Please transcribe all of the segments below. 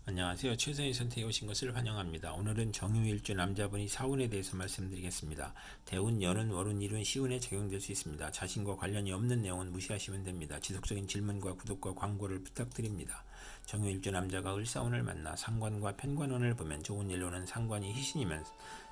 안녕하세요. 최선의 선택에 오신 것을 환영합니다. 오늘은 정유일주 남자분이 사운에 대해서 말씀드리겠습니다. 대운, 연운, 월운, 일운, 시운에 적용될 수 있습니다. 자신과 관련이 없는 내용은 무시하시면 됩니다. 지속적인 질문과 구독과 광고를 부탁드립니다. 정유일주 남자가 을사운을 만나 상관과 편관운을 보면 좋은 일로는 상관이 희신이면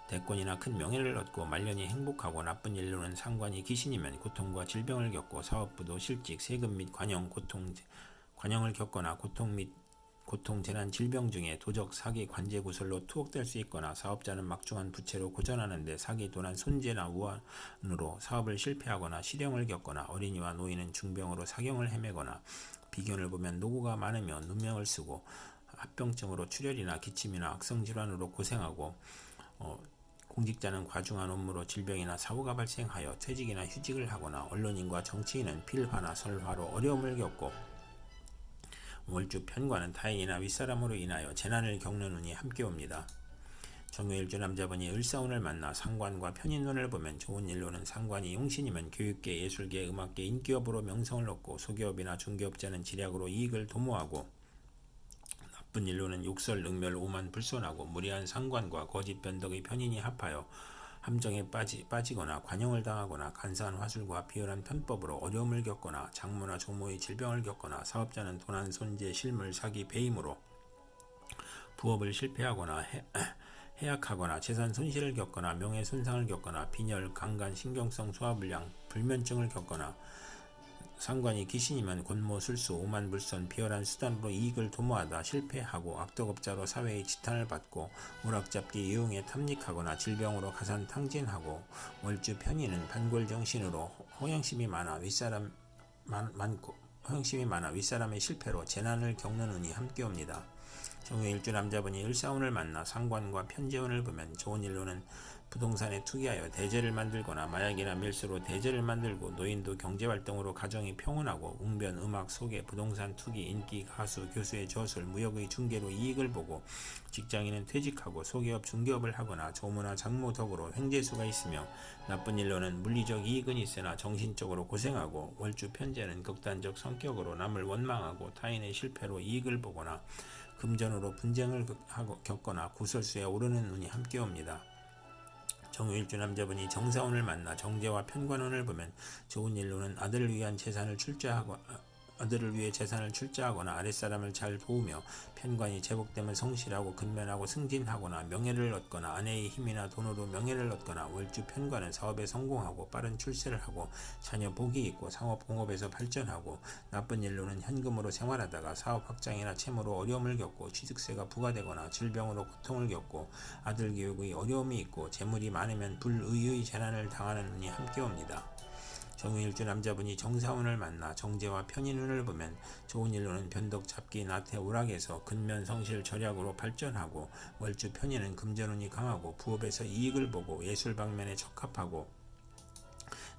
대권이나 큰 명예를 얻고 말년이 행복하고, 나쁜 일로는 상관이 귀신이면 고통과 질병을 겪고 사업부도 실직, 세금 및 관영을 겪거나 고통, 재난, 질병 중에 도적, 사기, 관제, 구설로 투옥될 수 있거나, 사업자는 막중한 부채로 고전하는데 사기, 도난, 손재나 우환으로 사업을 실패하거나 실형을 겪거나, 어린이와 노인은 중병으로 사경을 헤매거나, 비견을 보면 노고가 많으며 누명을 쓰고 합병증으로 출혈이나 기침이나 악성질환으로 고생하고, 공직자는 과중한 업무로 질병이나 사고가 발생하여 퇴직이나 휴직을 하거나, 언론인과 정치인은 필화나 설화로 어려움을 겪고, 월주 편관은 타인이나 윗사람으로 인하여 재난을 겪는 운이 함께 옵니다. 정유일주 남자분이 을사운을 만나 상관과 편인운을 보면 좋은 일로는 상관이 용신이면 교육계, 예술계, 음악계, 인기업으로 명성을 얻고, 소기업이나 중개업자는 지략으로 이익을 도모하고, 나쁜 일로는 욕설, 응멸, 오만, 불손하고, 무리한 상관과 거짓 변덕의 편인이 합하여 함정에 빠지거나 관용을 당하거나, 간사한 화술과 비열한 편법으로 어려움을 겪거나, 장모나 조모의 질병을 겪거나, 사업자는 도난, 손재, 실물, 사기, 배임으로 부업을 실패하거나 해약하거나, 재산 손실을 겪거나, 명예 손상을 겪거나, 빈혈, 강간, 신경성 소화불량, 불면증을 겪거나, 상관이 귀신이면 권모, 술수, 오만불선, 비열한 수단으로 이익을 도모하다 실패하고, 악덕업자로 사회의 지탄을 받고, 오락잡기 이용에 탐닉하거나, 질병으로 가산탕진하고, 월주 편인은 반골정신으로 허영심이 많아 윗사람의 실패로 재난을 겪는 운이 함께 옵니다. 정유일주 남자분이 을사운을 만나 상관과 편재운을 보면 좋은 일로는 부동산에 투기하여 대재를 만들거나, 마약이나 밀수로 대재를 만들고, 노인도 경제활동으로 가정이 평온하고, 웅변, 음악, 소개, 부동산 투기, 인기, 가수, 교수의 저술, 무역의 중개로 이익을 보고, 직장인은 퇴직하고 소기업, 중개업을 하거나, 조모나 장모 덕으로 횡재수가 있으며, 나쁜 일로는 물리적 이익은 있으나 정신적으로 고생하고, 월주 편재는 극단적 성격으로 남을 원망하고 타인의 실패로 이익을 보거나, 금전으로 분쟁을 겪거나 구설수에 오르는 운이 함께 옵니다. 정유일주 남자분이 정사운을 만나 정제와 편관운을 보면 좋은 일로는 아들을 위해 재산을 출자하거나, 아랫사람을 잘 도우며, 편관이 제복되면 성실하고 근면하고 승진하거나, 명예를 얻거나, 아내의 힘이나 돈으로 명예를 얻거나, 월주 편관은 사업에 성공하고 빠른 출세를 하고 자녀 복이 있고 상업 공업에서 발전하고, 나쁜 일로는 현금으로 생활하다가 사업 확장이나 채무로 어려움을 겪고, 취득세가 부과되거나 질병으로 고통을 겪고, 아들 교육의 어려움이 있고, 재물이 많으면 불의의 재난을 당하는 운이 함께 옵니다. 정유일주 남자분이 정사운을 만나 정제와 편인운을 보면 좋은 일로는 변덕, 잡기, 나태, 오락에서 근면, 성실, 절약으로 발전하고, 월주 편인은 금전운이 강하고 부업에서 이익을 보고 예술 방면에 적합하고,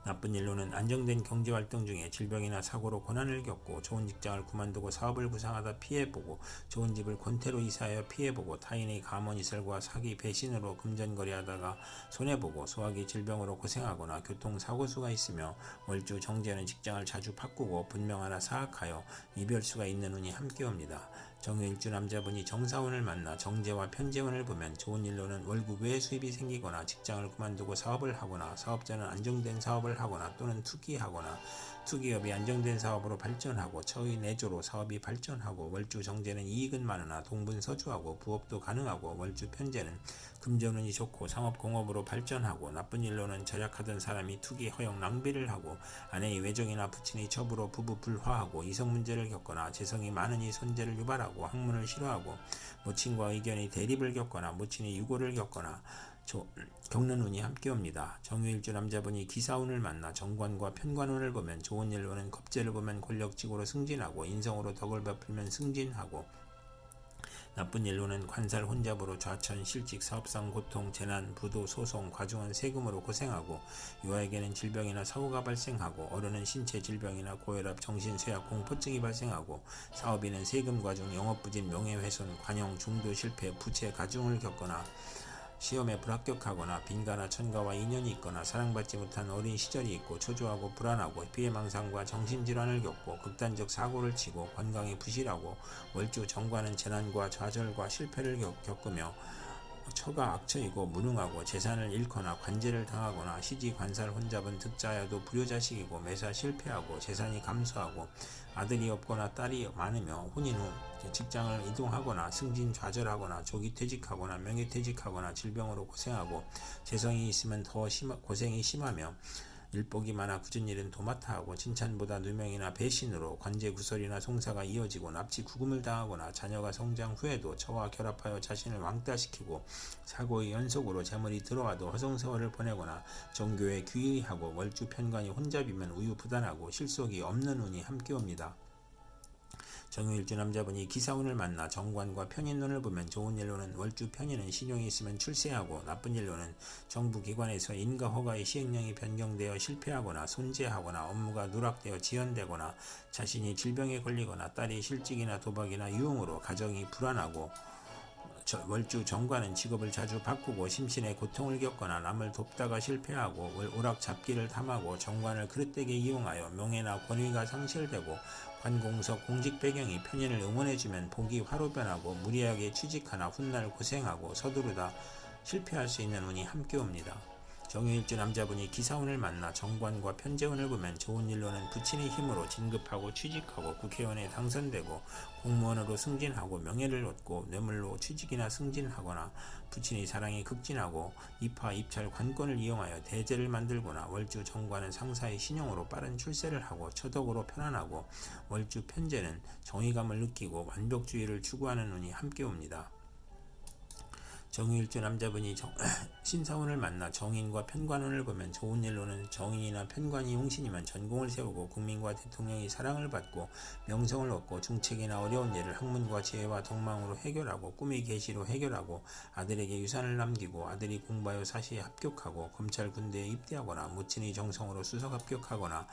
나쁜 일로는 안정된 경제활동 중에 질병이나 사고로 고난을 겪고, 좋은 직장을 그만두고 사업을 구상하다 피해보고, 좋은 집을 권태로 이사하여 피해보고, 타인의 가문이설과 사기, 배신으로 금전거래하다가 손해보고, 소화기 질병으로 고생하거나 교통사고수가 있으며, 월주 정제는 직장을 자주 바꾸고 분명 하나 사악하여 이별수가 있는 운이 함께 옵니다. 정유일주 남자분이 정사운을 만나 정제와 편재운을 보면 좋은 일로는 월급 외 수입이 생기거나, 직장을 그만두고 사업을 하거나, 사업자는 안정된 사업을 하거나 또는 투기하거나, 투기업이 안정된 사업으로 발전하고 처의 내조로 사업이 발전하고, 월주 정제는 이익은 많으나 동분서주하고 부업도 가능하고, 월주 편제는 금전운이 좋고 상업공업으로 발전하고, 나쁜 일로는 절약하던 사람이 투기, 허용, 낭비를 하고, 아내의 외정이나 부친의 첩으로 부부 불화하고, 이성 문제를 겪거나, 재성이 많으니 손재를 유발하고 학문을 싫어하고, 모친과 의견의 대립을 겪거나, 모친의 유고를 겪거나 겪는 운이 함께 옵니다. 정유일주 남자분이 기사운을 만나 정관과 편관운을 보면 좋은 일로는 겁재를 보면 권력직으로 승진하고, 인성으로 덕을 베풀면 승진하고, 나쁜 일로는 관살, 혼잡으로 좌천, 실직, 사업상 고통, 재난, 부도, 소송, 과중한 세금으로 고생하고, 유아에게는 질병이나 사고가 발생하고, 어른은 신체 질병이나 고혈압, 정신쇠약, 공포증이 발생하고, 사업인은 세금 과중, 영업부진, 명예훼손, 관용, 중도 실패, 부채 가중을 겪거나, 시험에 불합격하거나 빈가나 천가와 인연이 있거나 사랑받지 못한 어린 시절이 있고 초조하고 불안하고 피해망상과 정신질환을 겪고 극단적 사고를 치고 건강이 부실하고 월주 정관은 재난과 좌절과 실패를 겪으며 처가 악처이고 무능하고 재산을 잃거나 관제를 당하거나 시지 관살 혼잡은 득자여도 불효자식이고 매사 실패하고 재산이 감소하고 아들이 없거나 딸이 많으며 혼인 후 직장을 이동하거나 승진 좌절하거나 조기 퇴직하거나 명예퇴직하거나 질병으로 고생하고 재성이 있으면 더 고생이 심하며 일복이 많아 굳은 일은 도맡아 하고 칭찬보다 누명이나 배신으로 관제구설이나 송사가 이어지고 납치 구금을 당하거나 자녀가 성장 후에도 저와 결합하여 자신을 왕따시키고 사고의 연속으로 재물이 들어와도 허송세월을 보내거나 종교에 귀의하고 월주 편관이 혼잡이면 우유부단하고 실속이 없는 운이 함께 옵니다. 정유일주 남자분이 기사운을 만나 정관과 편인운을 보면 좋은 일로는 월주 편인은 신용이 있으면 출세하고 나쁜 일로는 정부기관에서 인가 허가의 시행령이 변경되어 실패하거나 손재하거나 업무가 누락되어 지연되거나 자신이 질병에 걸리거나 딸이 실직이나 도박이나 유흥으로 가정이 불안하고 월주 정관은 직업을 자주 바꾸고 심신의 고통을 겪거나 남을 돕다가 실패하고 오락잡기를 탐하고 정관을 그릇되게 이용하여 명예나 권위가 상실되고 관공서 공직 배경이 편인을 응원해주면 복이 화로 변하고 무리하게 취직하나 훗날 고생하고 서두르다 실패할 수 있는 운이 함께 옵니다. 정유일주 남자분이 기사운을 만나 정관과 편재운을 보면 좋은 일로는 부친의 힘으로 진급하고 취직하고 국회의원에 당선되고 공무원으로 승진하고 명예를 얻고 뇌물로 취직이나 승진하거나 부친의 사랑이 극진하고 입하 입찰 관건을 이용하여 대제를 만들거나 월주 정관은 상사의 신용으로 빠른 출세를 하고 처덕으로 편안하고 월주 편재는 정의감을 느끼고 완벽주의를 추구하는 운이 함께 옵니다. 정유일주 남자분이 신사운을 만나 정인과 편관운을 보면 좋은 일로는 정인이나 편관이 용신이면 전공을 세우고 국민과 대통령이 사랑을 받고 명성을 얻고 중책이나 어려운 일을 학문과 지혜와 덕망으로 해결하고 꿈의 계시로 해결하고 아들에게 유산을 남기고 아들이 공부하여 사시에 합격하고 검찰 군대에 입대하거나 무친의 정성으로 수석 합격하거나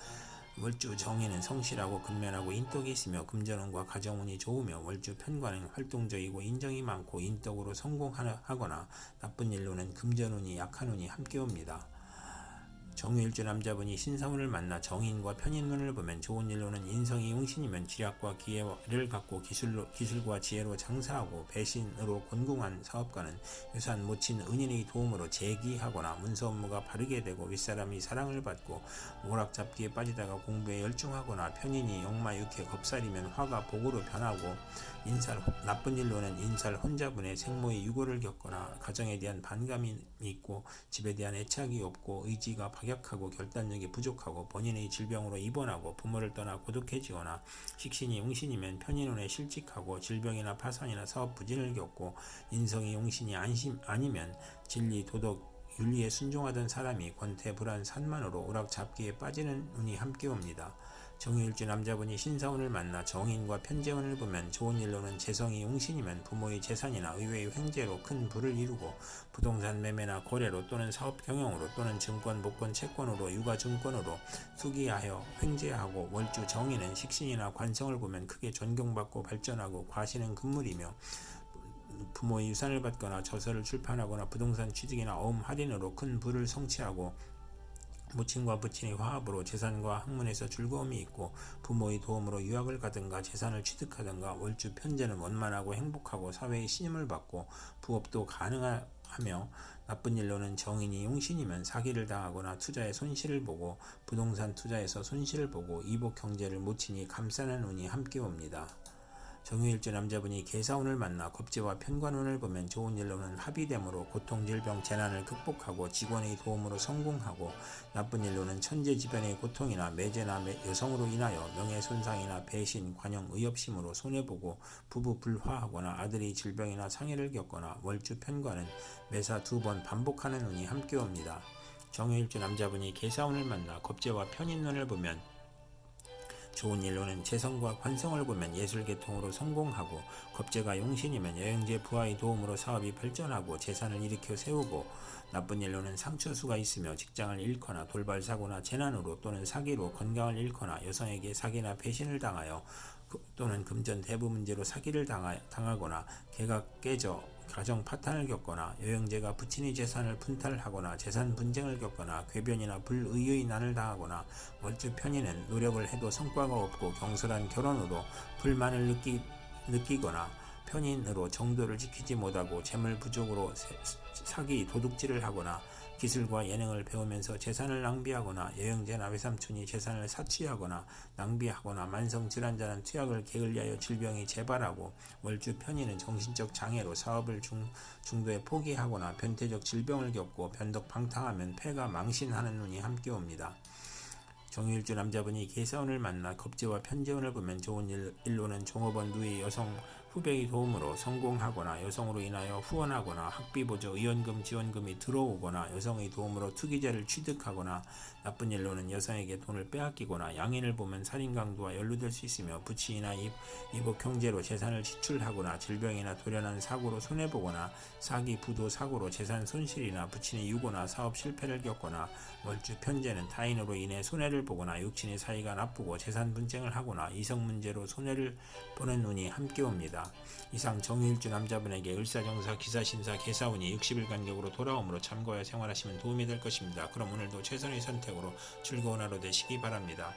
월주 정인은 성실하고 근면하고 인덕이 있으며 금전운과 가정운이 좋으며 월주 편관은 활동적이고 인정이 많고 인덕으로 성공하거나 나쁜 일로는 금전운이 약한 운이 함께 옵니다. 정유일주 남자분이 신사운을 만나 정인과 편인운을 보면 좋은 일로는 인성이 용신이면 지략과 기회를 갖고 기술과 지혜로 장사하고 배신으로 곤궁한 사업가는 유산 모친 은인의 도움으로 재기하거나 문서 업무가 바르게 되고 윗사람이 사랑을 받고 오락잡기에 빠지다가 공부에 열중하거나 편인이 역마육해 겁살이면 화가 복으로 변하고 나쁜 일로는 인살 혼자분의 생모의 유고를 겪거나 가정에 대한 반감이 있고 집에 대한 애착이 없고 의지가 박약하고 결단력이 부족하고 본인의 질병으로 입원하고 부모를 떠나 고독해지거나 식신이 용신이면 편인운에 실직하고 질병이나 파산이나 사업 부진을 겪고 인성이 용신이 아니면 진리 도덕 윤리에 순종하던 사람이 권태 불안 산만으로 오락잡기에 빠지는 운이 함께 옵니다. 정유일주 남자분이 신사운을 만나 정인과 편재운을 보면 좋은 일로는 재성이 용신이면 부모의 재산이나 의외의 횡재로 큰 부를 이루고 부동산 매매나 거래로 또는 사업 경영으로 또는 증권, 복권, 채권으로 유가증권으로 투기하여 횡재하고 월주 정인은 식신이나 관성을 보면 크게 존경받고 발전하고 과신은 금물이며 부모의 유산을 받거나 저서를 출판하거나 부동산 취득이나 어음 할인으로 큰 부를 성취하고 모친과 부친의 화합으로 재산과 학문에서 즐거움이 있고 부모의 도움으로 유학을 가든가 재산을 취득하든가 월주 편재는 원만하고 행복하고 사회의 신임을 받고 부업도 가능하며 나쁜 일로는 정인이 용신이면 사기를 당하거나 투자에 손실을 보고 부동산 투자에서 손실을 보고 이복 경제를 모친이 감싸는 운이 함께 옵니다. 정유일주 남자분이 계사운을 만나 겁재와 편관운을 보면 좋은 일로는 합의됨으로 고통, 질병, 재난을 극복하고 직원의 도움으로 성공하고 나쁜 일로는 천재지변의 고통이나 매제나 여성으로 인하여 명예손상이나 배신, 관용, 의협심으로 손해보고 부부 불화하거나 아들이 질병이나 상해를 겪거나 월주 편관은 매사 2번 반복하는 운이 함께 옵니다. 정유일주 남자분이 계사운을 만나 겁재와 편인운을 보면 좋은 일로는 재성과 관성을 보면 예술계통으로 성공하고 겁재가 용신이면 여행제 부하의 도움으로 사업이 발전하고 재산을 일으켜 세우고 나쁜 일로는 상처수가 있으며 직장을 잃거나 돌발사고나 재난으로 또는 사기로 건강을 잃거나 여성에게 사기나 배신을 당하여 또는 금전 대부 문제로 사기를 당하거나 개가 깨져 가정 파탄을 겪거나 여행제가 부친의 재산을 분탈하거나 재산 분쟁을 겪거나 궤변이나 불의의 난을 당하거나 월주 편인은 노력을 해도 성과가 없고 경솔한 결혼으로 불만을 느끼거나 편인으로 정도를 지키지 못하고 재물 부족으로 사기 도둑질을 하거나 기술과 예능을 배우면서 재산을 낭비하거나 여행제나 외삼촌이 재산을 사치하거나 낭비하거나 만성질환자는 투약을 게을리하여 질병이 재발하고 월주 편인은 정신적 장애로 사업을 중도에 포기하거나 변태적 질병을 겪고 변덕방탕하면 폐가 망신하는 운이 함께 옵니다. 정유일주 남자분이 계사운을 만나 겁재와 편재운을 보면 좋은 일로는 종업원 누이 여성 후배의 도움으로 성공하거나 여성으로 인하여 후원하거나 학비보조 의원금 지원금이 들어오거나 여성의 도움으로 투기자를 취득하거나 나쁜 일로는 여성에게 돈을 빼앗기거나 양인을 보면 살인강도와 연루될 수 있으며 부친이나 이복 형제로 재산을 지출하거나 질병이나 돌연한 사고로 손해보거나 사기 부도 사고로 재산 손실이나 부친의 유고나 사업 실패를 겪거나 월주 편재는 타인으로 인해 손해를 보거나 육친의 사이가 나쁘고 재산 분쟁을 하거나 이성 문제로 손해를 보는 운이 함께 옵니다. 이상 정유일주 남자분에게 을사정사 기사신사 개사운이 60일 간격으로 돌아오므로 참고하여 생활하시면 도움이 될 것입니다. 그럼 오늘도 최선의 선택으로 즐거운 하루 되시기 바랍니다.